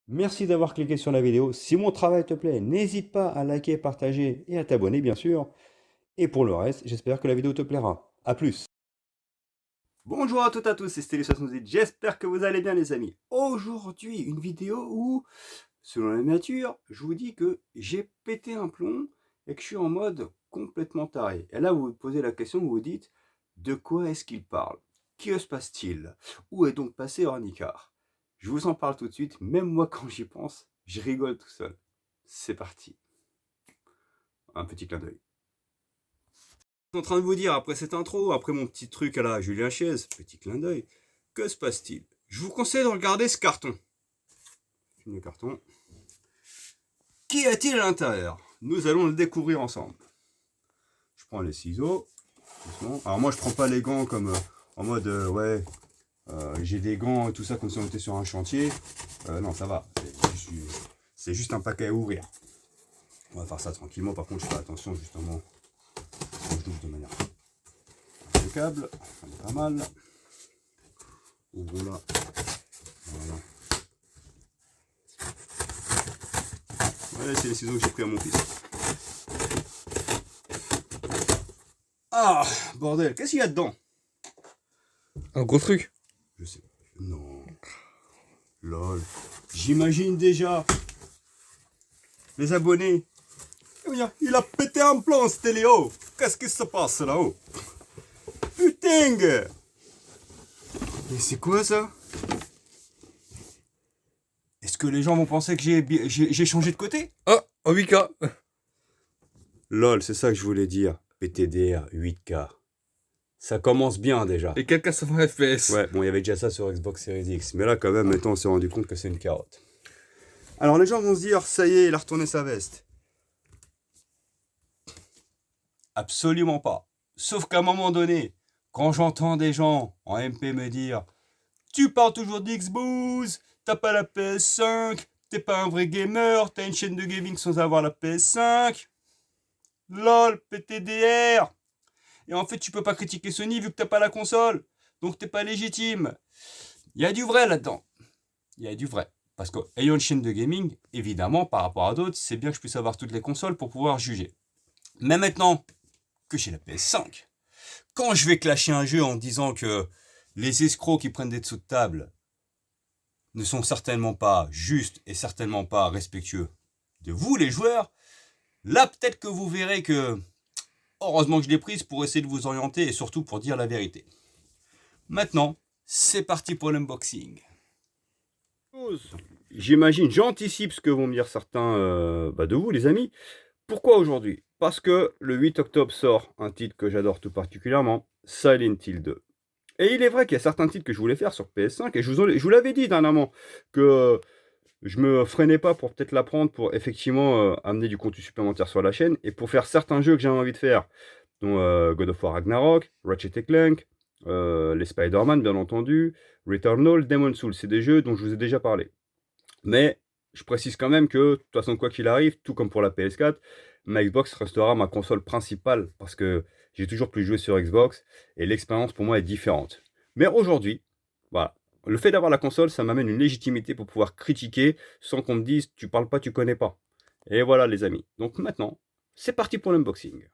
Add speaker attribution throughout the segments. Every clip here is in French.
Speaker 1: Merci d'avoir cliqué sur la vidéo. Si mon travail te plaît, n'hésite pas à liker, partager et à t'abonner, bien sûr. Et pour le reste, j'espère que la vidéo te plaira. A plus. Bonjour à toutes et à tous, c'est Stélé78. J'espère que vous allez bien, les amis. Aujourd'hui, une vidéo où, selon la nature, je vous dis que j'ai pété un plomb et que je suis en mode complètement taré. Et là, vous vous posez la question, vous vous dites, de quoi est-ce qu'il parle? Que se passe-t-il? Où est donc passé Ornicar? Je vous en parle tout de suite, même moi quand j'y pense, je rigole tout seul. C'est parti. Un petit clin d'œil. Je suis en train de vous dire, après cette intro, après mon petit truc à la Julien Chiez, petit clin d'œil, que se passe-t-il? Je vous conseille de regarder ce carton. Le carton. Qu'y a-t-il à l'intérieur? Nous allons le découvrir ensemble. Je prends les ciseaux. Doucement. Alors moi je prends pas les gants comme en mode ouais j'ai des gants et tout ça comme si on était sur un chantier. Non ça va. C'est juste un paquet à ouvrir. On va faire ça tranquillement. Par contre je fais attention justement quand je l'ouvre de manière impeccable. On est pas mal. Ouvrons là. Voilà. Ouais, c'est les ciseaux que j'ai pris à mon fils. Ah bordel, qu'est-ce qu'il y a dedans?
Speaker 2: Un gros truc.
Speaker 1: Je sais pas. Non. Lol. J'imagine déjà les abonnés. Il a pété un plomb, Stéléo. Qu'est-ce qui se passe là-haut? Putain. Mais c'est quoi ça? Est-ce que les gens vont penser que j'ai changé de côté?
Speaker 2: Ah, en 8K.
Speaker 1: Lol, c'est ça que je voulais dire. PTDR 8K. Ça commence bien déjà.
Speaker 2: Et 480 FPS.
Speaker 1: Ouais, bon, il y avait déjà ça sur Xbox Series X. Mais là, quand même, maintenant, on s'est rendu compte que c'est une carotte. Alors, les gens vont se dire, ça y est, il a retourné sa veste. Absolument pas. Sauf qu'à un moment donné, quand j'entends des gens en MP me dire tu parles toujours d'Xbox, t'as pas la PS5, t'es pas un vrai gamer, t'as une chaîne de gaming sans avoir la PS5, lol, PTDR. Et en fait, tu peux pas critiquer Sony vu que t'as pas la console, donc t'es pas légitime. Il y a du vrai là-dedans. Il y a du vrai. Parce que ayant une chaîne de gaming, évidemment, par rapport à d'autres, c'est bien que je puisse avoir toutes les consoles pour pouvoir juger. Mais maintenant que j'ai la PS5, quand je vais clasher un jeu en disant que les escrocs qui prennent des dessous de table ne sont certainement pas justes et certainement pas respectueux de vous, les joueurs, là peut-être que vous verrez que, heureusement que je l'ai prise pour essayer de vous orienter et surtout pour dire la vérité. Maintenant, c'est parti pour l'unboxing. J'imagine, j'anticipe ce que vont me dire certains de vous, les amis. Pourquoi aujourd'hui? Parce que le 8 octobre sort un titre que j'adore tout particulièrement, Silent Hill 2. Et il est vrai qu'il y a certains titres que je voulais faire sur PS5, et je vous l'avais dit dernièrement, que je me freinais pas pour peut-être l'apprendre, pour effectivement amener du contenu supplémentaire sur la chaîne, et pour faire certains jeux que j'ai envie de faire, dont God of War Ragnarok, Ratchet Clank, les Spider-Man bien entendu, Returnal, Demon's Souls, c'est des jeux dont je vous ai déjà parlé. Mais je précise quand même que, de toute façon, quoi qu'il arrive, tout comme pour la PS4, ma Xbox restera ma console principale parce que j'ai toujours plus joué sur Xbox et l'expérience pour moi est différente. Mais aujourd'hui, voilà, le fait d'avoir la console, ça m'amène une légitimité pour pouvoir critiquer sans qu'on me dise tu parles pas, tu connais pas. Et voilà les amis. Donc maintenant, c'est parti pour l'unboxing.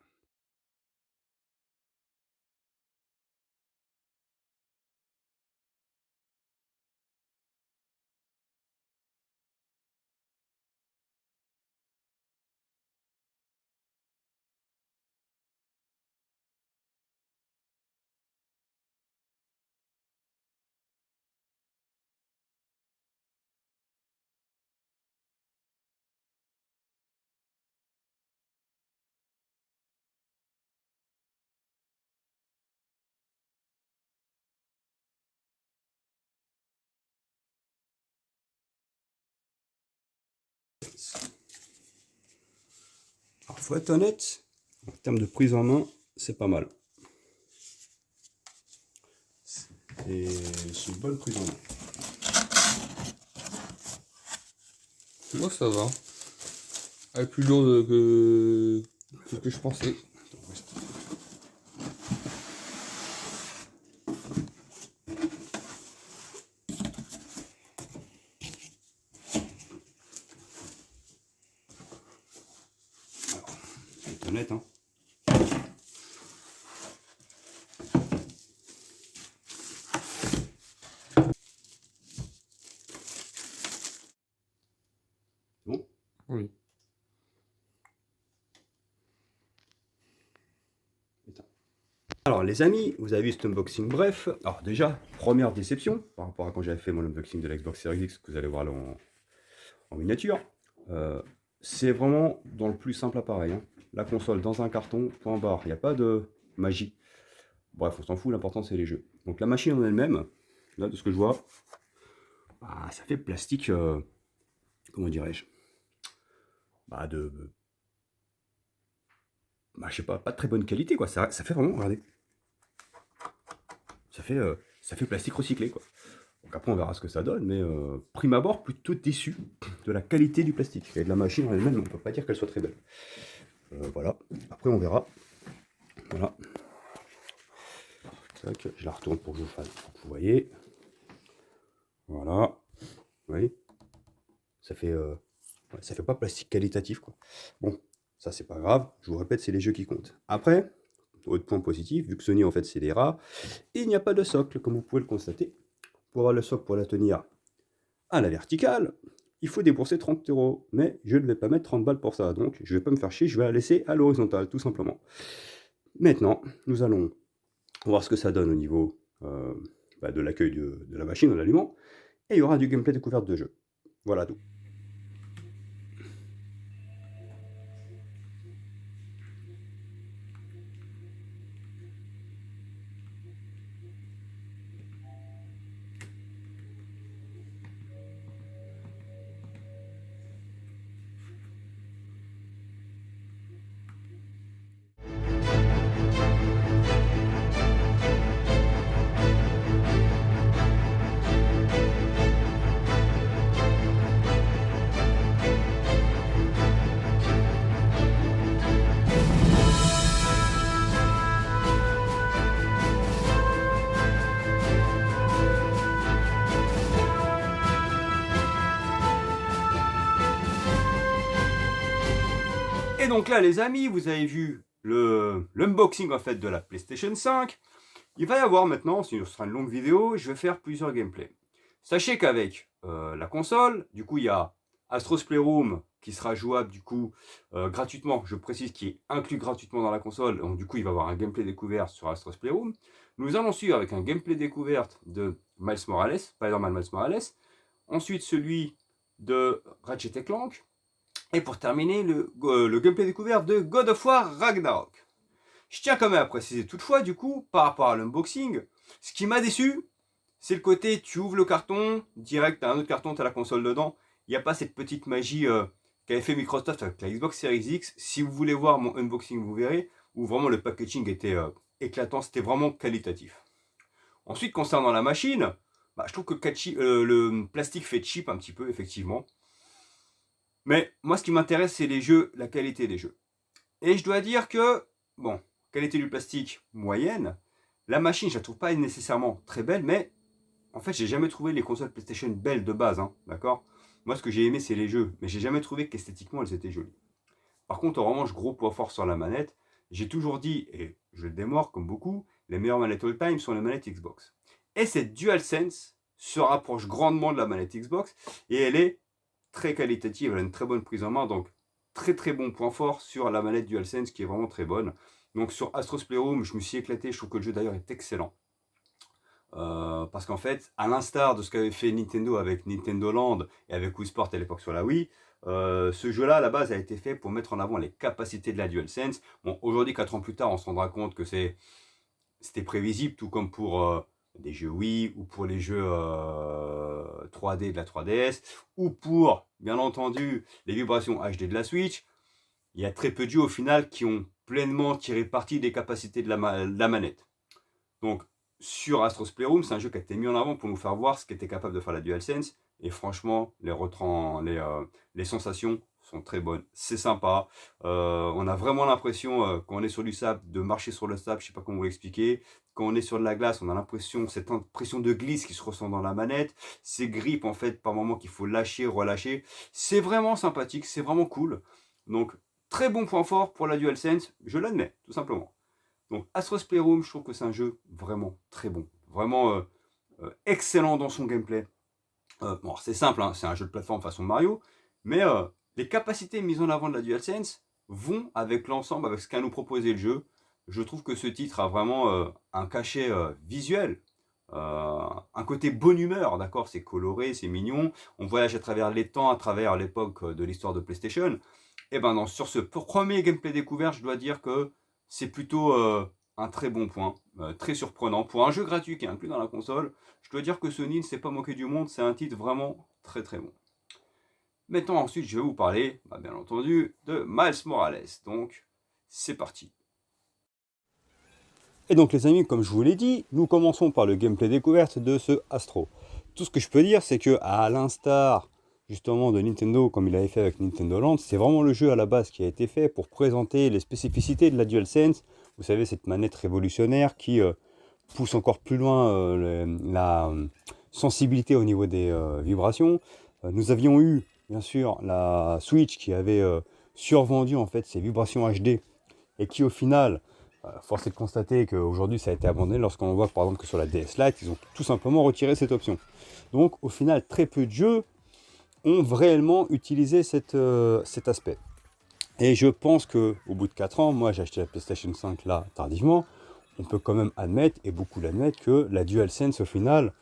Speaker 1: Alors, faut être honnête, en termes de prise en main, c'est pas mal. Et c'est une bonne prise en main.
Speaker 2: Moi, ça va. Elle est plus lourde que ce que je pensais.
Speaker 1: honnête, hein. Bon.
Speaker 2: Oui.
Speaker 1: Alors les amis, vous avez vu cet unboxing bref. Alors déjà, première déception par rapport à quand j'avais fait mon unboxing de la Xbox Series X, que vous allez voir là en miniature. C'est vraiment dans le plus simple appareil, hein. La console dans un carton, point barre, il n'y a pas de magie. Bref, on s'en fout, l'important c'est les jeux. Donc la machine en elle-même, là de ce que je vois, bah, ça fait plastique, comment dirais-je, bah je sais pas de très bonne qualité quoi. Ça fait vraiment, regardez, ça fait plastique recyclé quoi. Donc après on verra ce que ça donne, mais prime abord plutôt déçu de la qualité du plastique. Et de la machine en elle-même, on peut pas dire qu'elle soit très belle. Voilà, après on verra. Voilà. Tac, je la retourne pour que je vous fasse. Vous voyez. Voilà. Vous voyez. Ça fait pas plastique qualitatif quoi. Bon, ça c'est pas grave. Je vous répète, c'est les jeux qui comptent. Après, autre point positif, vu que Sony en fait c'est des rats, il n'y a pas de socle, comme vous pouvez le constater. Pour avoir le socle pour la tenir à la verticale, il faut débourser 30 €. Mais je ne vais pas mettre 30 balles pour ça, donc je vais pas me faire chier, je vais la laisser à l'horizontale, tout simplement. Maintenant, nous allons voir ce que ça donne au niveau de l'accueil de la machine en allumant. Et il y aura du gameplay découverte de jeu. Voilà tout. Et donc là les amis, vous avez vu l'unboxing en fait de la PlayStation 5. Il va y avoir maintenant, ce sera une longue vidéo, je vais faire plusieurs gameplays. Sachez qu'avec la console, du coup il y a Astro's Playroom qui sera jouable du coup gratuitement, je précise qui est inclus gratuitement dans la console, donc du coup il va y avoir un gameplay découverte sur Astro's Playroom. Nous allons suivre avec un gameplay découverte de Miles Morales, Spider-Man Miles Morales, ensuite celui de Ratchet & Clank, et pour terminer le gameplay découverte de God of War Ragnarok. Je tiens quand même à préciser toutefois, du coup, par rapport à l'unboxing, ce qui m'a déçu, c'est le côté, tu ouvres le carton, direct, t'as un autre carton, t'as la console dedans. Il n'y a pas cette petite magie qu'avait fait Microsoft avec la Xbox Series X. Si vous voulez voir mon unboxing, vous verrez, où vraiment le packaging était éclatant, c'était vraiment qualitatif. Ensuite, concernant la machine, je trouve que le plastique fait cheap un petit peu, effectivement. Mais moi, ce qui m'intéresse, c'est les jeux, la qualité des jeux. Et je dois dire que, bon, qualité du plastique moyenne, la machine, je la trouve pas nécessairement très belle, mais en fait, j'ai jamais trouvé les consoles PlayStation belles de base, hein, d'accord? Moi, ce que j'ai aimé, c'est les jeux, mais j'ai jamais trouvé qu'esthétiquement, elles étaient jolies. Par contre, en revanche, gros poids fort sur la manette, j'ai toujours dit, et je le démords comme beaucoup, les meilleures manettes all-time sont les manettes Xbox. Et cette DualSense se rapproche grandement de la manette Xbox, et elle est très qualitative, elle a une très bonne prise en main, donc très très bon point fort sur la manette DualSense qui est vraiment très bonne. Donc sur Astro's Playroom, je me suis éclaté, je trouve que le jeu d'ailleurs est excellent. Parce qu'en fait, à l'instar de ce qu'avait fait Nintendo avec Nintendo Land et avec Wii Sport à l'époque sur la Wii, ce jeu-là, à la base, a été fait pour mettre en avant les capacités de la DualSense. Bon, aujourd'hui, 4 ans plus tard, on se rendra compte que c'était prévisible, tout comme pour des jeux Wii ou pour les jeux 3D de la 3DS ou pour, bien entendu, les vibrations HD de la Switch. Il y a très peu de jeux au final qui ont pleinement tiré parti des capacités de la manette. Donc, sur Astro's Playroom, c'est un jeu qui a été mis en avant pour nous faire voir ce qu'était capable de faire la DualSense. Et franchement, les sensations sont très bonnes. C'est sympa. On a vraiment l'impression, quand on est sur du sable, de marcher sur le sable. Je ne sais pas comment vous l'expliquer. Quand on est sur de la glace, on a l'impression, cette impression de glisse qui se ressent dans la manette. Ces grippes, en fait, par moments qu'il faut lâcher, relâcher. C'est vraiment sympathique, c'est vraiment cool. Donc, très bon point fort pour la DualSense, je l'admets, tout simplement. Donc Astro's Playroom, je trouve que c'est un jeu vraiment très bon, vraiment excellent dans son gameplay. Bon, c'est simple, hein, c'est un jeu de plateforme façon Mario, mais les capacités mises en avant de la DualSense vont avec l'ensemble, avec ce qu'a nous proposé le jeu. Je trouve que ce titre a vraiment un cachet visuel, un côté bonne humeur, d'accord? C'est coloré, c'est mignon, on voyage à travers les temps, à travers l'époque de l'histoire de PlayStation. Et ben sur ce premier gameplay découvert, je dois dire que c'est plutôt un très bon point, très surprenant. Pour un jeu gratuit qui est inclus dans la console, je dois dire que Sony ne s'est pas moqué du monde, c'est un titre vraiment très très bon. Maintenant ensuite, je vais vous parler, bien entendu, de Miles Morales. Donc, c'est parti. Et donc les amis, comme je vous l'ai dit, nous commençons par le gameplay découverte de ce Astro. Tout ce que je peux dire, c'est que à l'instar justement de Nintendo, comme il avait fait avec Nintendo Land, c'est vraiment le jeu à la base qui a été fait pour présenter les spécificités de la DualSense. Vous savez, cette manette révolutionnaire qui pousse encore plus loin la sensibilité au niveau des vibrations. Nous avions eu, bien sûr, la Switch qui avait survendu en fait ses vibrations HD et qui au final, force est de constater qu'aujourd'hui ça a été abandonné lorsqu'on voit par exemple que sur la DS Lite, ils ont tout simplement retiré cette option. Donc au final, très peu de jeux ont réellement utilisé cet aspect. Et je pense qu'au bout de 4 ans, moi j'ai acheté la PlayStation 5 là tardivement, on peut quand même admettre, et beaucoup l'admettent, que la DualSense au final,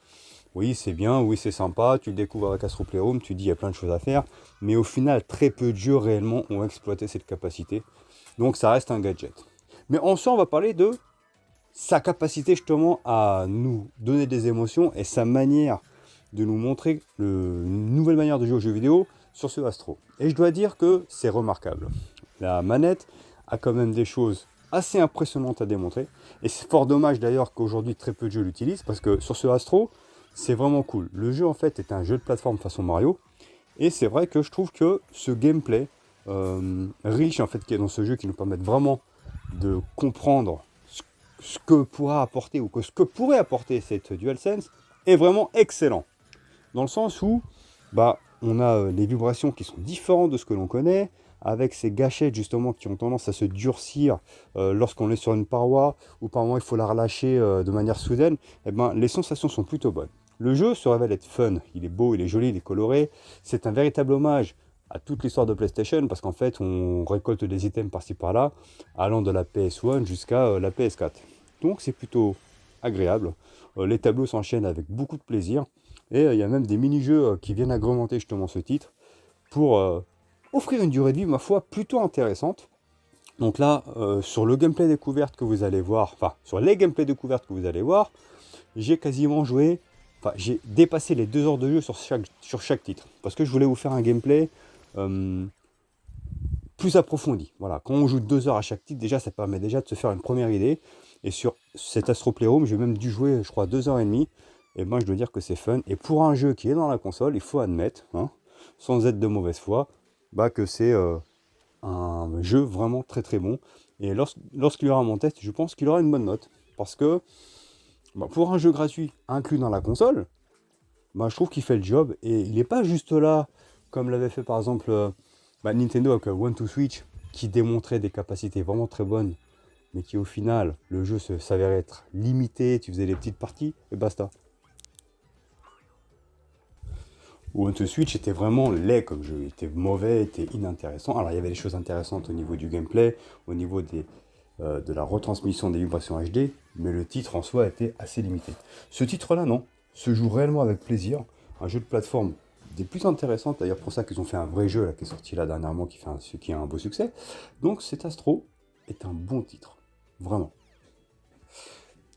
Speaker 1: oui c'est bien, oui c'est sympa, tu le découvres avec Astro Playroom, tu dis il y a plein de choses à faire, mais au final très peu de jeux réellement ont exploité cette capacité, donc ça reste un gadget. Mais ensuite on va parler de sa capacité justement à nous donner des émotions et sa manière de nous montrer une nouvelle manière de jouer aux jeux vidéo sur ce Astro. Et je dois dire que c'est remarquable. La manette a quand même des choses assez impressionnantes à démontrer. Et c'est fort dommage d'ailleurs qu'aujourd'hui très peu de jeux l'utilisent parce que sur ce Astro, c'est vraiment cool. Le jeu en fait est un jeu de plateforme façon Mario. Et c'est vrai que je trouve que ce gameplay riche en fait qui est dans ce jeu qui nous permet vraiment de comprendre ce que pourra apporter ou que ce que pourrait apporter cette DualSense est vraiment excellent. Dans le sens où on a les vibrations qui sont différentes de ce que l'on connaît, avec ces gâchettes justement qui ont tendance à se durcir lorsqu'on est sur une paroi, ou par moment il faut la relâcher de manière soudaine, les sensations sont plutôt bonnes. Le jeu se révèle être fun, il est beau, il est joli, il est coloré, c'est un véritable hommage à toute l'histoire de PlayStation, parce qu'en fait on récolte des items par-ci par-là, allant de la PS1 jusqu'à la PS4. Donc c'est plutôt agréable, les tableaux s'enchaînent avec beaucoup de plaisir, et il y a même des mini-jeux qui viennent agrémenter justement ce titre, pour offrir une durée de vie, ma foi, plutôt intéressante. Donc là, sur le gameplay découverte que vous allez voir, enfin, sur les gameplays découvertes que vous allez voir, j'ai quasiment joué, enfin, j'ai dépassé les 2 heures de jeu sur chaque titre. Parce que je voulais vous faire un gameplay plus approfondi. Voilà, quand on joue 2 heures à chaque titre, déjà, ça permet déjà de se faire une première idée. Et sur cet Astro Playroom, j'ai même dû jouer, je crois, 2h30. Et moi, je dois dire que c'est fun. Et pour un jeu qui est dans la console, il faut admettre, hein, sans être de mauvaise foi, que c'est un jeu vraiment très très bon. Et lorsqu'il aura mon test, je pense qu'il aura une bonne note. Parce que pour un jeu gratuit inclus dans la console, je trouve qu'il fait le job. Et il n'est pas juste là, comme l'avait fait par exemple Nintendo avec One to Switch, qui démontrait des capacités vraiment très bonnes, mais qui au final, le jeu s'avérait être limité, tu faisais des petites parties, et basta. One to Switch était vraiment laid comme jeu, il était mauvais, était inintéressant. Alors il y avait des choses intéressantes au niveau du gameplay, au niveau de la retransmission des vibrations HD, mais le titre en soi était assez limité. Ce titre-là, non, se joue réellement avec plaisir, un jeu de plateforme des plus intéressantes, d'ailleurs pour ça qu'ils ont fait un vrai jeu là, qui est sorti là dernièrement, qui a un beau succès. Donc cet Astro est un bon titre, vraiment.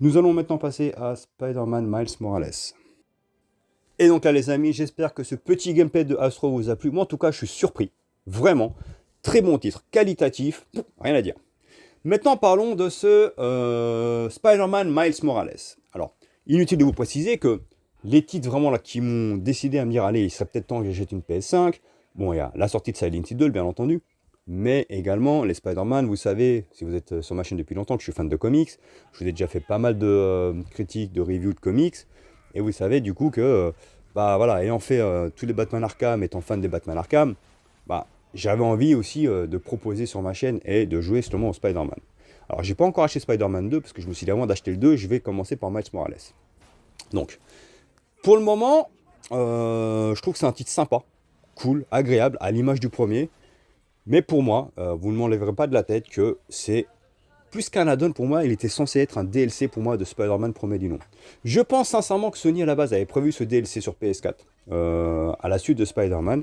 Speaker 1: Nous allons maintenant passer à Spider-Man Miles Morales. Et donc là les amis, j'espère que ce petit gameplay de Astro vous a plu. Moi en tout cas, je suis surpris. Vraiment. Très bon titre, qualitatif, rien à dire. Maintenant parlons de ce Spider-Man Miles Morales. Alors, inutile de vous préciser que les titres vraiment là qui m'ont décidé à me dire allez, il serait peut-être temps que j'achète une PS5. Bon, il y a la sortie de Silent Hill 2, bien entendu. Mais également les Spider-Man, vous savez, si vous êtes sur ma chaîne depuis longtemps, que je suis fan de comics. Je vous ai déjà fait pas mal de critiques, de reviews de comics. Et vous savez du coup que, voilà, ayant fait tous les Batman Arkham, étant fan des Batman Arkham, j'avais envie aussi de proposer sur ma chaîne et de jouer justement au Spider-Man. Alors, j'ai pas encore acheté Spider-Man 2 parce que je me suis dit avant d'acheter le 2, je vais commencer par Miles Morales. Donc, pour le moment, je trouve que c'est un titre sympa, cool, agréable, à l'image du premier. Mais pour moi, vous ne m'enlèverez pas de la tête que c'est plus qu'un add-on pour moi, il était censé être un DLC pour moi de Spider-Man premier du nom. Je pense sincèrement que Sony à la base avait prévu ce DLC sur PS4 à la suite de Spider-Man.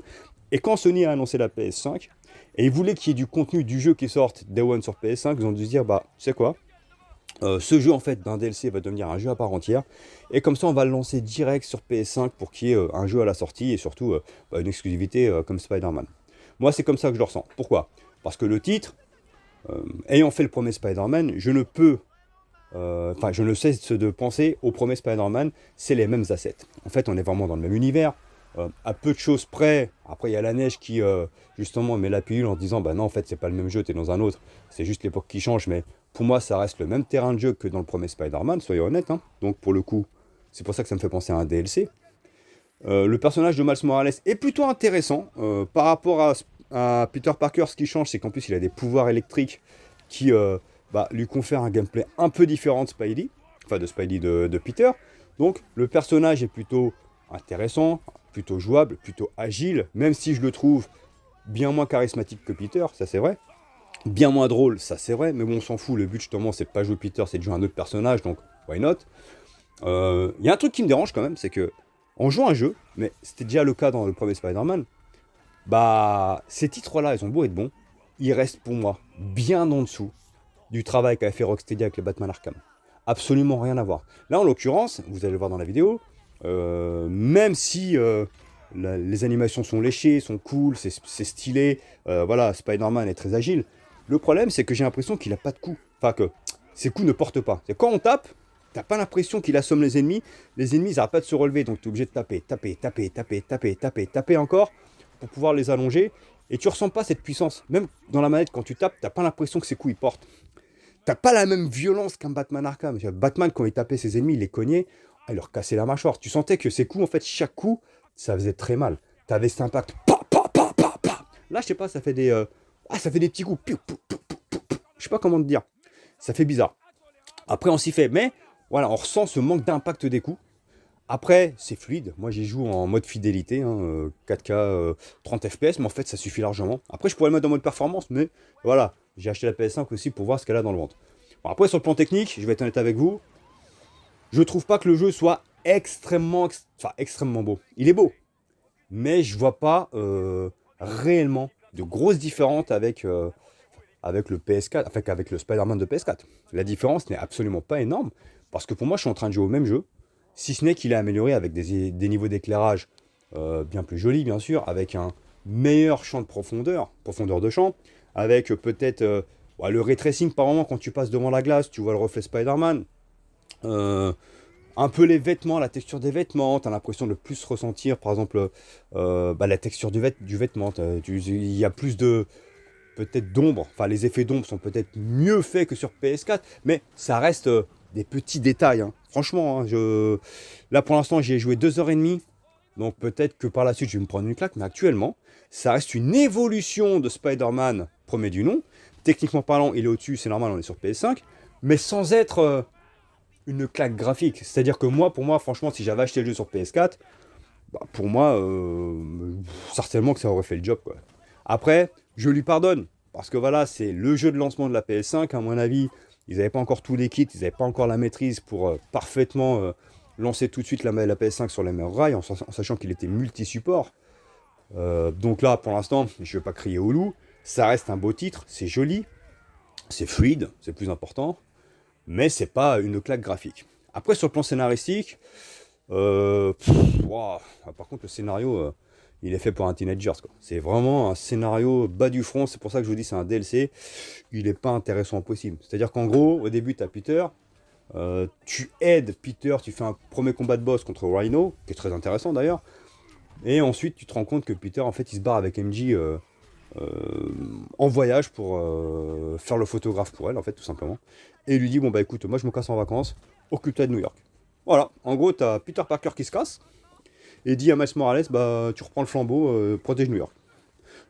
Speaker 1: Et quand Sony a annoncé la PS5, et ils voulaient qu'il y ait du contenu du jeu qui sorte Day One sur PS5, ils ont dû se dire, bah, c'est quoi ce jeu en fait d'un DLC va devenir un jeu à part entière et comme ça on va le lancer direct sur PS5 pour qu'il y ait un jeu à la sortie et surtout une exclusivité comme Spider-Man. Moi c'est comme ça que je le ressens. Pourquoi? Parce que le titre, ayant fait le premier Spider-Man, je ne peux, je ne cesse de penser au premier Spider-Man, c'est les mêmes assets. En fait on est vraiment dans le même univers, à peu de choses près. Après il y a la neige qui justement met la pilule en se disant bah non en fait c'est pas le même jeu, t'es dans un autre, c'est juste l'époque qui change, mais pour moi ça reste le même terrain de jeu que dans le premier Spider-Man, soyons honnêtes, hein. Donc pour le coup c'est pour ça que ça me fait penser à un DLC. Le personnage de Miles Morales est plutôt intéressant par rapport à Peter Parker. Ce qui change c'est qu'en plus il a des pouvoirs électriques qui lui confèrent un gameplay un peu différent de Spidey, enfin de Spidey de Peter. Donc le personnage est plutôt intéressant, plutôt jouable, plutôt agile, même si je le trouve bien moins charismatique que Peter, ça c'est vrai. Bien moins drôle, ça c'est vrai, mais bon on s'en fout, le but justement c'est de pas jouer Peter, c'est de jouer un autre personnage, donc why not. Y a un truc qui me dérange quand même, c'est que on joue un jeu, mais c'était déjà le cas dans le premier Spider-Man, bah ces titres-là, ils ont beau être bons, ils restent pour moi bien en dessous du travail qu'a fait Rocksteady avec les Batman Arkham. Absolument rien à voir. Là en l'occurrence, vous allez le voir dans la vidéo, même si les animations sont léchées, sont cool, c'est stylé, voilà, Spider-Man est très agile, le problème c'est que j'ai l'impression qu'il a pas de coups, enfin que ses coups ne portent pas. C'est quand on tape, t'as pas l'impression qu'il assomme les ennemis ils n'arrêtent pas de se relever, donc tu es obligé de taper, taper, taper, taper, taper, taper, taper encore pour pouvoir les allonger, et tu ressens pas cette puissance. Même dans la manette, quand tu tapes, t'as pas l'impression que ses coups ils portent. T'as pas la même violence qu'un Batman Arkham. Batman, quand il tapait ses ennemis, il les cognait, il leur cassait la mâchoire. Tu sentais que ses coups, en fait, chaque coup, ça faisait très mal. T'avais cet impact, pa, pa, pa, pa, pa. Là, je sais pas, ça fait des, ça fait des petits coups. Piou, piou, piou, piou, piou, piou. Je sais pas comment te dire. Ça fait bizarre. Après, on s'y fait, mais voilà, on ressent ce manque d'impact des coups. Après, c'est fluide. Moi, j'y joue en mode fidélité, hein, 4K, 30 FPS, mais en fait, ça suffit largement. Après, je pourrais le mettre en mode performance, mais voilà, j'ai acheté la PS5 aussi pour voir ce qu'elle a dans le ventre. Bon, après, sur le plan technique, je vais être honnête avec vous, je trouve pas que le jeu soit extrêmement beau. Il est beau, mais je vois pas réellement de grosses différences avec le PS4, enfin, avec le Spider-Man de PS4. La différence n'est absolument pas énorme, parce que pour moi, je suis en train de jouer au même jeu, si ce n'est qu'il est amélioré avec des niveaux d'éclairage bien plus jolis, bien sûr, avec un meilleur champ de profondeur de champ, avec peut-être le ray tracing par moment quand tu passes devant la glace, tu vois le reflet Spider-Man. Euh, un peu les vêtements, la texture des vêtements, tu as l'impression de plus ressentir, par exemple, la texture du vêtement. Il y a plus de, peut-être d'ombre, enfin les effets d'ombre sont peut-être mieux faits que sur PS4, mais ça reste des petits détails, hein. Franchement, hein, là pour l'instant j'y ai joué 2h30, donc peut-être que par la suite je vais me prendre une claque, mais actuellement ça reste une évolution de Spider-Man premier du nom. Techniquement parlant, il est au-dessus, c'est normal, on est sur PS5, mais sans être une claque graphique. C'est-à-dire que moi, pour moi, franchement, si j'avais acheté le jeu sur PS4, bah, pour moi, certainement que ça aurait fait le job, quoi. Après, je lui pardonne. Parce que voilà, c'est le jeu de lancement de la PS5. À mon avis, ils n'avaient pas encore tous les kits, ils n'avaient pas encore la maîtrise pour parfaitement lancer tout de suite la PS5 sur les meilleurs rails, en sachant qu'il était multi-support. Donc là, pour l'instant, je ne vais pas crier au loup. Ça reste un beau titre, c'est joli, c'est fluide, c'est plus important, mais c'est pas une claque graphique. Après, sur le plan scénaristique, par contre, le scénario, il est fait pour un teenager, quoi. C'est vraiment un scénario bas du front, c'est pour ça que je vous dis c'est un DLC. Il n'est pas intéressant au possible. C'est-à-dire qu'en gros, au début, tu as Peter, tu aides Peter, tu fais un premier combat de boss contre Rhino, qui est très intéressant d'ailleurs, et ensuite tu te rends compte que Peter, en fait, il se barre avec MJ en voyage pour faire le photographe pour elle, en fait, tout simplement. Et il lui dit, bon bah écoute, moi je me casse en vacances, occupe-toi de New York. Voilà, en gros, tu as Peter Parker qui se casse, et dit à Miles Morales, bah tu reprends le flambeau, protège New York.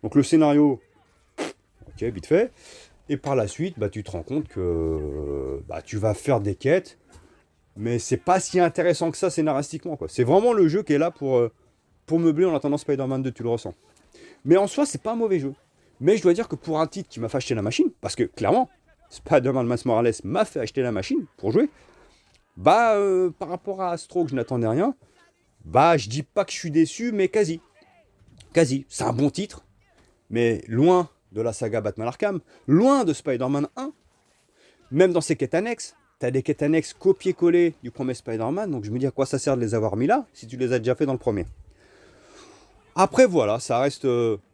Speaker 1: Donc le scénario, ok, vite fait. Et par la suite, bah, tu te rends compte que bah, tu vas faire des quêtes, mais c'est pas si intéressant que ça scénaristiquement, quoi. C'est vraiment le jeu qui est là pour meubler en attendant Spider-Man 2, tu le ressens. Mais en soi, c'est pas un mauvais jeu. Mais je dois dire que pour un titre qui m'a fait acheter la machine, parce que clairement, Spider-Man Miles Morales m'a fait acheter la machine pour jouer, bah par rapport à Astro que je n'attendais rien, bah je dis pas que je suis déçu, mais quasi. Quasi. C'est un bon titre, mais loin de la saga Batman Arkham, loin de Spider-Man 1, même dans ses quêtes annexes. T'as des quêtes annexes copier-coller du premier Spider-Man, donc je me dis à quoi ça sert de les avoir mis là si tu les as déjà fait dans le premier. Après voilà, ça reste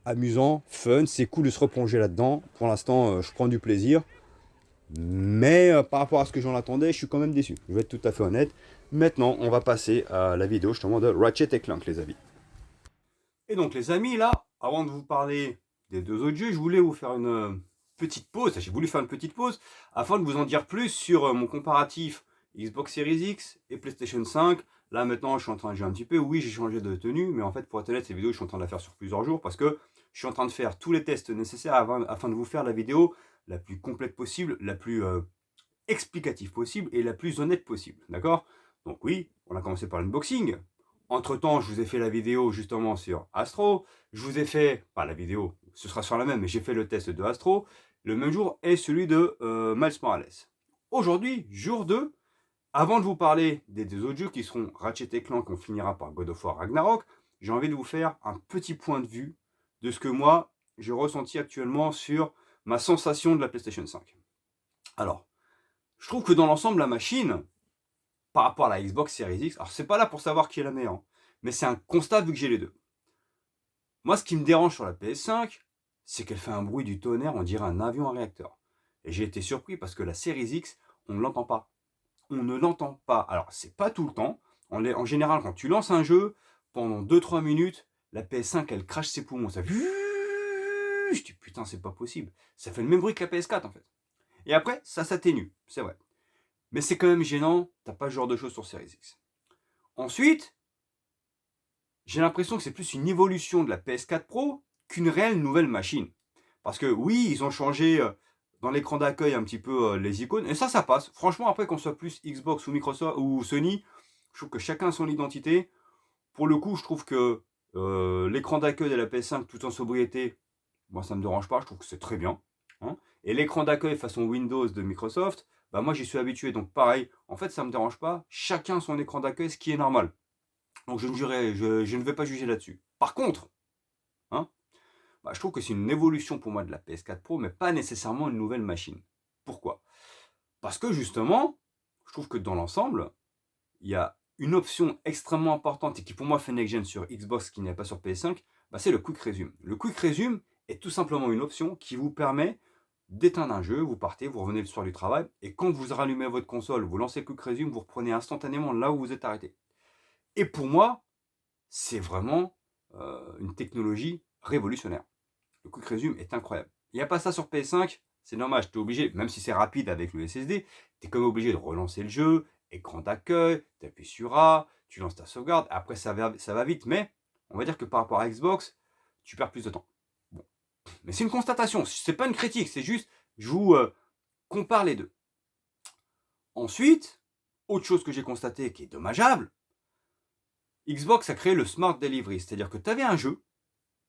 Speaker 1: amusant, fun, c'est cool de se replonger là-dedans. Pour l'instant, je prends du plaisir. Mais par rapport à ce que j'en attendais, je suis quand même déçu. Je vais être tout à fait honnête. Maintenant, on va passer à la vidéo justement de Ratchet et Clank, les amis. Et donc les amis, là, avant de vous parler des deux autres jeux, je voulais vous faire une petite pause. J'ai voulu faire une petite pause afin de vous en dire plus sur mon comparatif Xbox Series X et PlayStation 5. Là maintenant, je suis en train de jouer un petit peu. Oui, j'ai changé de tenue, mais en fait, pour être honnête, cette vidéo, je suis en train de la faire sur plusieurs jours parce que je suis en train de faire tous les tests nécessaires afin de vous faire la vidéo la plus complète possible, la plus explicative possible et la plus honnête possible. D'accord? Donc oui, on a commencé par l'unboxing. Entre-temps, je vous ai fait la vidéo justement sur Astro. Je vous ai fait, pas la vidéo, ce sera sur la même, mais j'ai fait le test de Astro. Le même jour est celui de Miles Morales. Aujourd'hui, jour 2, avant de vous parler des deux autres jeux qui seront Ratchet et Clank, on finira par God of War Ragnarok, j'ai envie de vous faire un petit point de vue de ce que moi, j'ai ressenti actuellement sur ma sensation de la PlayStation 5. Alors, je trouve que dans l'ensemble, la machine, par rapport à la Xbox Series X, alors c'est pas là pour savoir qui est la meilleure, mais c'est un constat vu que j'ai les deux. Moi, ce qui me dérange sur la PS5, c'est qu'elle fait un bruit du tonnerre, on dirait un avion à réacteur. Et j'ai été surpris parce que la Series X, on ne l'entend pas. On ne l'entend pas. Alors, c'est pas tout le temps. En général, quand tu lances un jeu, pendant 2-3 minutes, la PS5, elle crache ses poumons. Ça fait... Je dis, putain, c'est pas possible. Ça fait le même bruit que la PS4, en fait. Et après, ça s'atténue, c'est vrai. Mais c'est quand même gênant, t'as pas ce genre de choses sur Series X. Ensuite, j'ai l'impression que c'est plus une évolution de la PS4 Pro qu'une réelle nouvelle machine. Parce que oui, ils ont changé dans l'écran d'accueil un petit peu les icônes, et ça passe. Franchement, après qu'on soit plus Xbox ou Microsoft ou Sony, je trouve que chacun a son identité. Pour le coup, je trouve que l'écran d'accueil de la PS5 tout en sobriété, moi ça me dérange pas, je trouve que c'est très bien. Hein. Et l'écran d'accueil façon Windows de Microsoft, bah moi j'y suis habitué, donc pareil, en fait ça me dérange pas, chacun son écran d'accueil, ce qui est normal. Donc je ne vais pas juger là-dessus. Par contre, hein, bah, je trouve que c'est une évolution pour moi de la PS4 Pro, mais pas nécessairement une nouvelle machine. Pourquoi? Parce que justement, je trouve que dans l'ensemble, il y a une option extrêmement importante et qui pour moi fait next-gen sur Xbox qui n'est pas sur PS5, bah, c'est le Quick Resume. Le Quick Resume est tout simplement une option qui vous permet d'éteindre un jeu, vous partez, vous revenez le soir du travail, et quand vous rallumez votre console, vous lancez le Quick Resume, vous reprenez instantanément là où vous êtes arrêté. Et pour moi, c'est vraiment une technologie révolutionnaire. Le Quick Resume est incroyable. Il n'y a pas ça sur PS5, c'est dommage, tu es obligé, même si c'est rapide avec le SSD, tu es quand même obligé de relancer le jeu, écran d'accueil, tu appuies sur A, tu lances ta sauvegarde, après ça va vite, mais on va dire que par rapport à Xbox, tu perds plus de temps. Bon. Mais c'est une constatation, c'est pas une critique, c'est juste, je vous compare les deux. Ensuite, autre chose que j'ai constaté qui est dommageable, Xbox a créé le Smart Delivery, c'est-à-dire que tu avais un jeu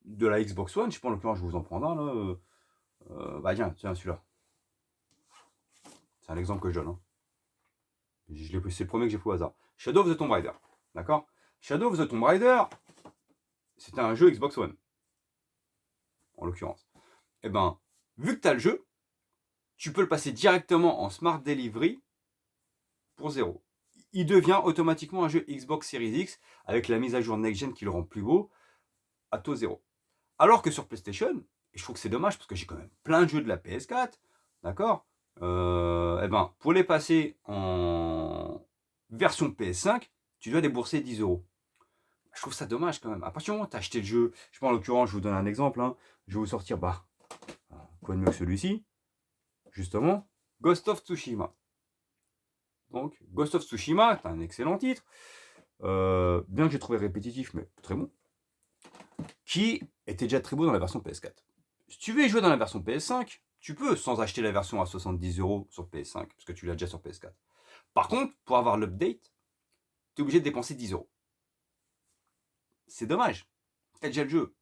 Speaker 1: de la Xbox One, je sais pas en l'occurrence, je vous en prends un là, bah tiens, celui-là. C'est un exemple que je donne. Hein. C'est le premier que j'ai pris au hasard. Shadow of the Tomb Raider. D'accord? Shadow of the Tomb Raider, c'était un jeu Xbox One. En l'occurrence. Et ben, vu que tu as le jeu, tu peux le passer directement en Smart Delivery pour 0. Il devient automatiquement un jeu Xbox Series X avec la mise à jour next-gen qui le rend plus beau à taux 0. Alors que sur PlayStation, et je trouve que c'est dommage parce que j'ai quand même plein de jeux de la PS4, d'accord? Et ben, pour les passer en version PS5, tu dois débourser 10 euros. Je trouve ça dommage quand même. À partir du moment où tu as acheté le jeu, je sais pas, en l'occurrence, je vous donne un exemple, hein, je vais vous sortir, quoi de mieux que celui-ci, justement, Ghost of Tsushima. Donc, Ghost of Tsushima, c'est un excellent titre, bien que j'ai trouvé répétitif, mais très bon. qui était déjà très beau dans la version PS4. Si tu veux y jouer dans la version PS5, tu peux sans acheter la version à 70 € sur PS5, parce que tu l'as déjà sur PS4. Par contre, pour avoir l'update, tu es obligé de dépenser 10 €. C'est dommage. Tu as déjà le jeu.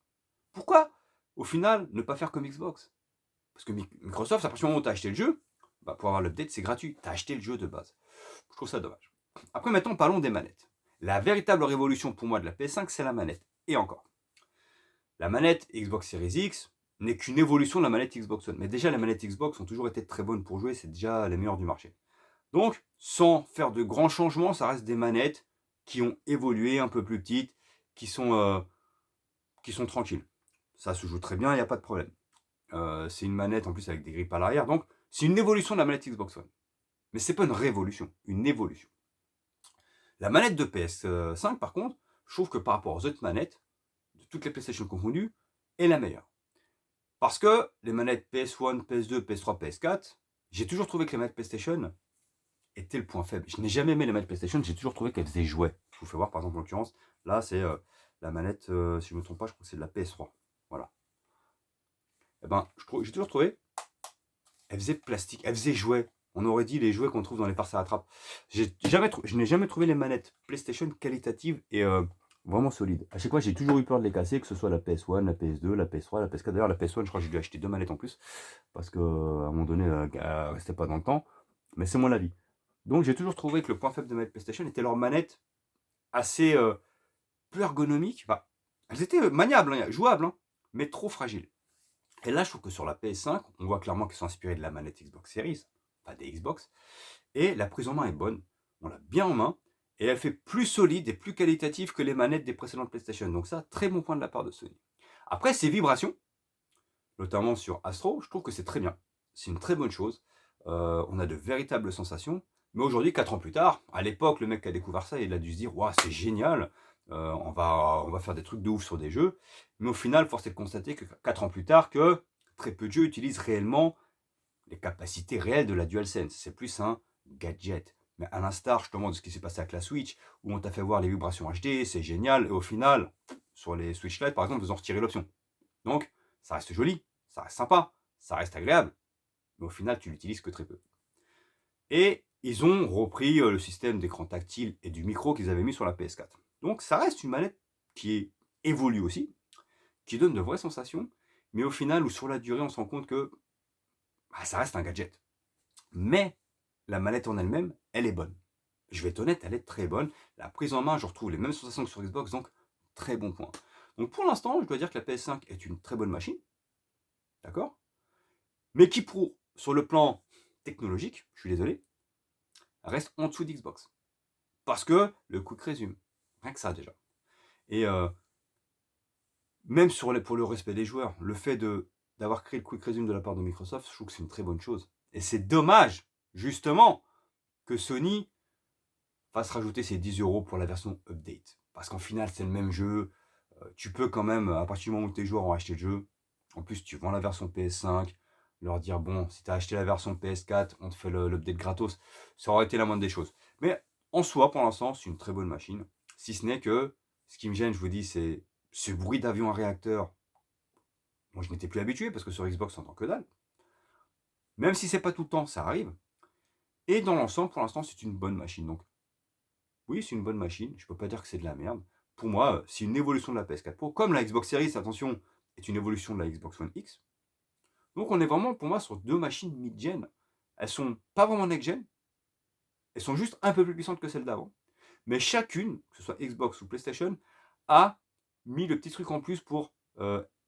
Speaker 1: Pourquoi, au final, ne pas faire comme Xbox? Parce que Microsoft, à partir du moment où tu as acheté le jeu, pour avoir l'update, c'est gratuit. Tu as acheté le jeu de base. Je trouve ça dommage. Après, maintenant, parlons des manettes. La véritable révolution pour moi de la PS5, c'est la manette. Et encore. La manette Xbox Series X n'est qu'une évolution de la manette Xbox One. Mais déjà, les manettes Xbox ont toujours été très bonnes pour jouer. C'est déjà les meilleures du marché. Donc, sans faire de grands changements, ça reste des manettes qui ont évolué, un peu plus petites, qui sont tranquilles. Ça se joue très bien, il n'y a pas de problème. C'est une manette en plus avec des grippes à l'arrière. Donc, c'est une évolution de la manette Xbox One. Mais c'est pas une révolution, une évolution. La manette de PS5, par contre, je trouve que par rapport aux autres manettes, de toutes les PlayStation confondues, est la meilleure. Parce que les manettes PS1, PS2, PS3, PS4, j'ai toujours trouvé que les manettes PlayStation étaient le point faible. Je n'ai jamais aimé les manettes PlayStation, j'ai toujours trouvé qu'elles faisaient jouet. Je vous fais voir, par exemple, en l'occurrence, là, c'est la manette, si je ne me trompe pas, je crois que c'est de la PS3. Voilà. Eh ben, j'ai toujours trouvé, elle faisait plastique, elle faisait jouet. On aurait dit les jouets qu'on trouve dans les farces à attrape. Je n'ai jamais trouvé les manettes PlayStation qualitatives et vraiment solides. À chaque fois, j'ai toujours eu peur de les casser, que ce soit la PS1, la PS2, la PS3, la PS4. D'ailleurs, la PS1, je crois que j'ai dû acheter 2 manettes en plus, parce qu'à un moment donné, elle ne restait pas dans le temps. Mais c'est mon avis. Donc, j'ai toujours trouvé que le point faible de manettes PlayStation était leurs manettes assez peu ergonomiques. Enfin, elles étaient maniables, hein, jouables, hein, mais trop fragiles. Et là, je trouve que sur la PS5, on voit clairement qu'ils sont inspirés de la manette Xbox Series, pas des Xbox. Et la prise en main est bonne, on l'a bien en main, et elle fait plus solide et plus qualitative que les manettes des précédentes PlayStation. Donc ça, très bon point de la part de Sony. Après, ces vibrations, notamment sur Astro, je trouve que c'est très bien. C'est une très bonne chose. On a de véritables sensations. Mais aujourd'hui, 4 ans plus tard, à l'époque, le mec qui a découvert ça, il a dû se dire « Waouh, c'est génial, on va faire des trucs de ouf sur des jeux. » Mais au final, force est de constater que 4 ans plus tard, que très peu de jeux utilisent réellement les capacités réelles de la DualSense. C'est plus un gadget. Mais à l'instar justement de ce qui s'est passé avec la Switch, où on t'a fait voir les vibrations HD, c'est génial, et au final, sur les Switch Lite par exemple, ils ont retiré l'option. Donc, ça reste joli, ça reste sympa, ça reste agréable, mais au final, tu l'utilises que très peu. Et ils ont repris le système d'écran tactile et du micro qu'ils avaient mis sur la PS4. Donc, ça reste une manette qui évolue aussi, qui donne de vraies sensations, mais au final, ou sur la durée, on se rend compte que ça reste un gadget. Mais la manette en elle-même, elle est bonne. Je vais être honnête, elle est très bonne. La prise en main, je retrouve les mêmes sensations que sur Xbox, donc très bon point. Donc pour l'instant, je dois dire que la PS5 est une très bonne machine, d'accord, mais qui sur le plan technologique, je suis désolé, reste en dessous d'Xbox. Parce que le quick resume, rien que ça déjà. Et même pour le respect des joueurs, le fait d'avoir créé le quick resume de la part de Microsoft, je trouve que c'est une très bonne chose. Et c'est dommage, justement, que Sony fasse rajouter ces 10 € pour la version update. Parce qu'en final, c'est le même jeu. Tu peux quand même, à partir du moment où tes joueurs ont acheté le jeu, en plus tu vends la version PS5, leur dire bon, si tu as acheté la version PS4, on te fait l'update gratos. Ça aurait été la moindre des choses. Mais en soi, pour l'instant, c'est une très bonne machine. Si ce n'est que, ce qui me gêne, je vous dis, c'est ce bruit d'avion à réacteur. Moi, je n'étais plus habitué parce que sur Xbox, on entend que dalle. Même si c'est pas tout le temps, ça arrive. Et dans l'ensemble, pour l'instant, c'est une bonne machine. Donc, oui, c'est une bonne machine. Je ne peux pas dire que c'est de la merde. Pour moi, c'est une évolution de la PS4 Pro. Comme la Xbox Series, attention, est une évolution de la Xbox One X. Donc, on est vraiment, pour moi, sur 2 machines mid-gen. Elles sont pas vraiment next-gen. Elles sont juste un peu plus puissantes que celles d'avant. Mais chacune, que ce soit Xbox ou PlayStation, a mis le petit truc en plus pour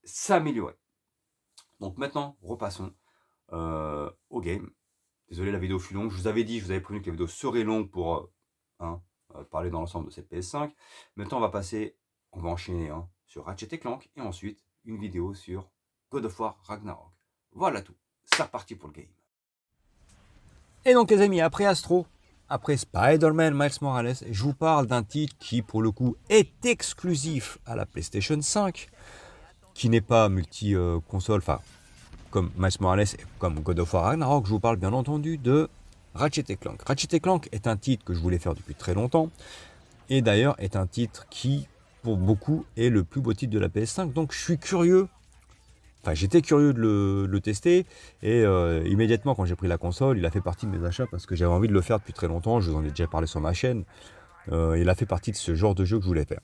Speaker 1: s'améliorer. Donc maintenant, repassons au game. Désolé, la vidéo fut longue. Je vous avais dit, je vous avais prévenu que la vidéo serait longue pour parler dans l'ensemble de cette PS5. Maintenant, on va enchaîner sur Ratchet & Clank et ensuite une vidéo sur God of War Ragnarok. Voilà tout. C'est reparti pour le game. Et donc les amis, après Astro, après Spider-Man Miles Morales, je vous parle d'un titre qui pour le coup est exclusif à la PlayStation 5, qui n'est pas multi-console, enfin comme Miles Morales et comme God of War Ragnarok. Je vous parle bien entendu de Ratchet & Clank. Ratchet & Clank est un titre que je voulais faire depuis très longtemps, et d'ailleurs est un titre qui, pour beaucoup est le plus beau titre de la PS5. Donc je suis curieux. Enfin, j'étais curieux de le tester et immédiatement quand j'ai pris la console, il a fait partie de mes achats parce que j'avais envie de le faire depuis très longtemps. Je vous en ai déjà parlé sur ma chaîne. Il a fait partie de ce genre de jeu que je voulais faire.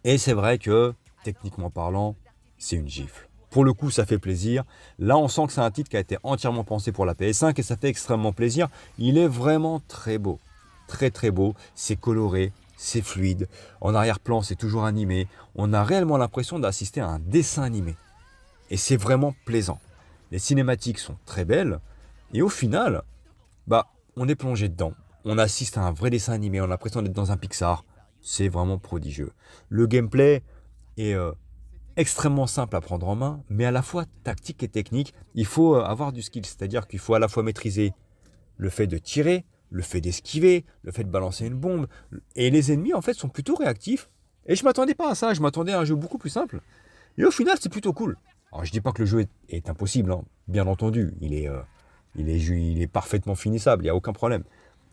Speaker 1: Et c'est vrai que, techniquement parlant, c'est une gifle. Pour le coup, ça fait plaisir. Là, on sent que c'est un titre qui a été entièrement pensé pour la PS5 et ça fait extrêmement plaisir. Il est vraiment très beau. Très très beau. C'est coloré, c'est fluide. En arrière-plan, c'est toujours animé. On a réellement l'impression d'assister à un dessin animé. Et c'est vraiment plaisant. Les cinématiques sont très belles. Et au final, on est plongé dedans. On assiste à un vrai dessin animé. On a l'impression d'être dans un Pixar. C'est vraiment prodigieux. Le gameplay est extrêmement simple à prendre en main, mais à la fois tactique et technique. Il faut avoir du skill. C'est-à-dire qu'il faut à la fois maîtriser le fait de tirer, le fait d'esquiver, le fait de balancer une bombe. Et les ennemis, en fait, sont plutôt réactifs. Et je ne m'attendais pas à ça. Je m'attendais à un jeu beaucoup plus simple. Et au final, c'est plutôt cool. Alors, je dis pas que le jeu est impossible, hein. Bien entendu. Il est parfaitement finissable, il n'y a aucun problème.